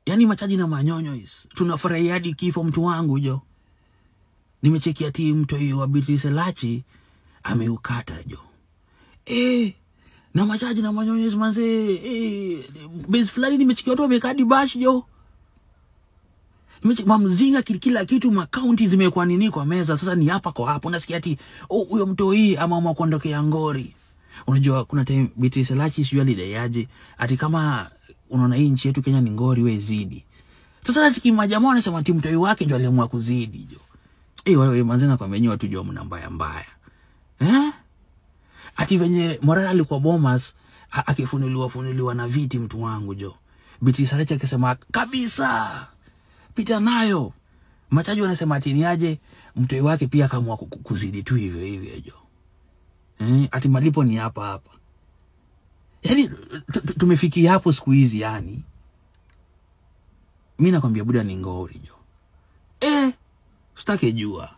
Yani machaji na manyonyo hizi. Tunafurahi hadi kifo mtu wangu jo. Nimecheki ati mtu hiyo wa Beatrice Elachi ameukata jo. Na machaji na manyonyo hizi manze. Base fulani nimecheki watu wamekadi bash jo. Mamzinga kila kitu makaunti zimekuwa nini kwa meza. Sasa ni hapa kwa hapo. Unasikia ati huyo mtu hii ama kuondokea ngori. Unajua kuna time Beatrice Elachi sio alidayaje ati kama unaona hii nchi yetu Kenya ni ngori we zidi. Sasa ati majamaa wanasema ati mtoi wake ndio aliamua kuzidi jo. Wewe manzena kwa menyewe watu jua mna mbaya. Ati venye Morara alikuwa Bomas akifunuliwa na viti mtu wangu jo. Beatrice Elachi akisema kabisa pita nayo. Machaji wanasema ati ni aje mtoi wake pia akaamua kuzidi tu hivyo jo. Ati malipo ni hapa. Yani tumefikia hapo siku hizi yani. Mimi nakwambia buda ni ngori jo. Sitake jua.